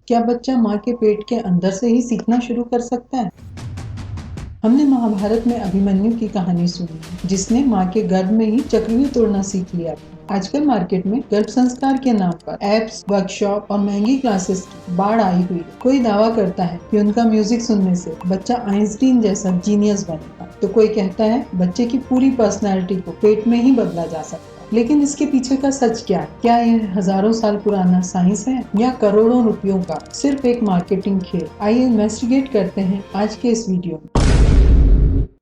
क्या बच्चा माँ के पेट के अंदर से ही सीखना शुरू कर सकता है? हमने महाभारत में अभिमन्यु की कहानी सुनी, जिसने माँ के गर्भ में ही चक्रव्यूह तोड़ना सीख लिया। आजकल मार्केट में गर्भ संस्कार के नाम पर ऐप्स, वर्कशॉप और महंगी क्लासेस की बाढ़ आई हुई है। कोई दावा करता है कि उनका म्यूजिक सुनने से बच्चा आइंस्टीन जैसा जीनियस बनेगा, तो कोई कहता है बच्चे की पूरी पर्सनैलिटी को पेट में ही बदला जा सकता है। लेकिन इसके पीछे का सच क्या है? क्या यह हजारों साल पुराना साइंस है या करोड़ों रुपयों का सिर्फ एक मार्केटिंग खेल? आइए इन्वेस्टिगेट करते हैं आज के इस वीडियो में।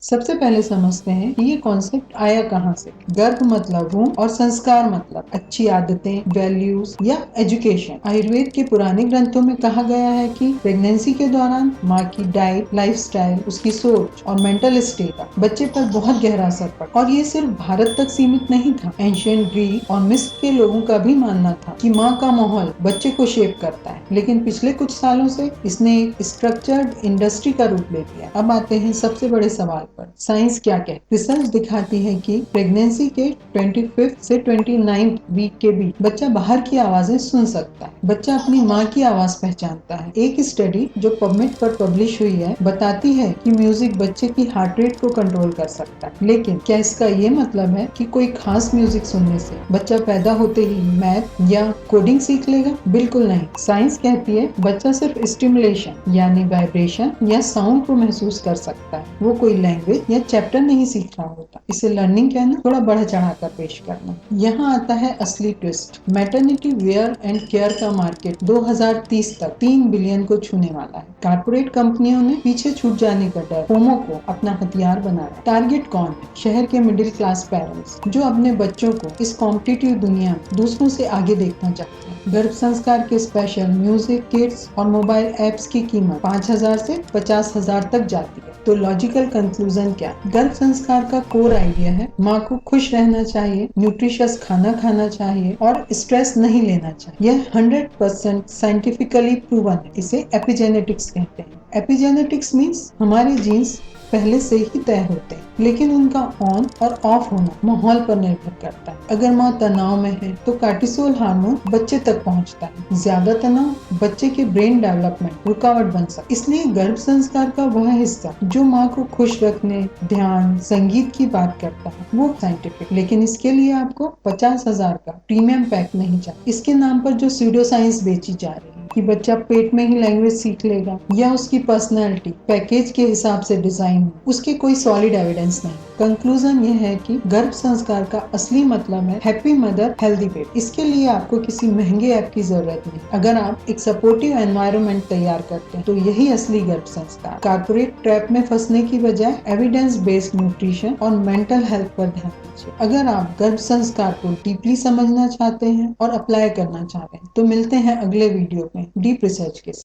सबसे पहले समझते हैं कि ये कॉन्सेप्ट आया कहाँ से। गर्भ मतलब वomb और संस्कार मतलब अच्छी आदतें, वैल्यूज या एजुकेशन। आयुर्वेद के पुराने ग्रंथों में कहा गया है कि प्रेगनेंसी के दौरान माँ की डाइट, लाइफस्टाइल, उसकी सोच और मेंटल स्टेट का बच्चे पर बहुत गहरा असर पड़ा। और ये सिर्फ भारत तक सीमित नहीं था। एंशिएंट ग्रीक और मिस्र के लोगों का भी मानना था कि माँ का माहौल बच्चे को शेप करता है। लेकिन पिछले कुछ सालों से इसने एक स्ट्रक्चर्ड इंडस्ट्री का रूप ले लिया। अब आते हैं सबसे बड़े सवाल पर, साइंस क्या कहती है? रिसर्च दिखाती है कि प्रेगनेंसी के 25th से 29th वीक के बीच बच्चा बाहर की आवाजें सुन सकता है। बच्चा अपनी माँ की आवाज पहचानता है। एक स्टडी जो पबमेड पर पब्लिश हुई है बताती है कि म्यूजिक बच्चे की हार्ट रेट को कंट्रोल कर सकता है। लेकिन क्या इसका ये मतलब है कि कोई खास म्यूजिक सुनने से बच्चा पैदा होते ही मैथ या कोडिंग सीख लेगा? बिल्कुल नहीं। साइंस कहती है बच्चा सिर्फ स्टिमुलेशन यानी वाइब्रेशन या साउंड को महसूस कर सकता है। वो कोई लैंग्वेज या चैप्टर नहीं सीख रहा होता। इसे लर्निंग कहना थोड़ा बढ़ चढ़ा कर पेश करना। यहाँ आता है असली twist. Maternity wear and care का मार्केट 2030 तक 3 बिलियन को छूने वाला है। कारपोरेट कंपनियों ने पीछे छूट जाने का डर, फोमो को अपना हथियार बनाया। टारगेट कौन है? शहर के मिडिल क्लास पेरेंट्स जो अपने बच्चों को इस कॉम्पिटिटिव दुनिया में दूसरों से आगे देखना चाहते हैं। गर्भ संस्कार के स्पेशल म्यूजिक किट्स और मोबाइल एप्स की कीमत 5,000 से 50,000 तक जाती है। तो लॉजिकल कंक्लूजन क्या? गर्भ संस्कार का कोर आइडिया है माँ को खुश रहना चाहिए, न्यूट्रिशियस खाना खाना चाहिए और स्ट्रेस नहीं लेना चाहिए। यह 100% साइंटिफिकली प्रूवन है। इसे एपिजेनेटिक्स कहते हैं। एपिजेनेटिक्स मीन्स हमारे जीन्स पहले से ही तय होते हैं, लेकिन उनका ऑन और ऑफ होना माहौल पर निर्भर करता है। अगर माँ तनाव में है तो कार्टिसोल हार्मोन बच्चे तक पहुँचता है। ज्यादा तनाव बच्चे के ब्रेन डेवलपमेंट रुकावट बन सकता है। इसलिए गर्भ संस्कार का वह हिस्सा जो माँ को खुश रखने, ध्यान, संगीत की बात करता है वो साइंटिफिक। लेकिन इसके लिए आपको 50,000 का प्रीमियम पैक नहीं चाहिए। इसके नाम पर जो स्यूडो साइंस बेची जा रही है कि बच्चा पेट में ही लैंग्वेज सीख लेगा या उसकी पर्सनैलिटी पैकेज के हिसाब से डिजाइन, उसके कोई सॉलिड एविडेंस नहीं। कंक्लूजन ये है कि गर्भ संस्कार का असली मतलब है हैप्पी मदर हेल्दी बेबी। इसके लिए आपको किसी महंगे ऐप की जरूरत नहीं। अगर आप एक सपोर्टिव एनवायरनमेंट तैयार करते हैं तो यही असली गर्भ संस्कार। कारपोरेट ट्रैप में फंसने की बजाय एविडेंस बेस्ड न्यूट्रिशन और मेंटल हेल्थ पर ध्यान दीजिए। अगर आप गर्भ संस्कार को डीपली समझना चाहते हैं और अप्लाई करना चाहते हैं तो मिलते हैं अगले वीडियो में डीप रिसर्च के साथ।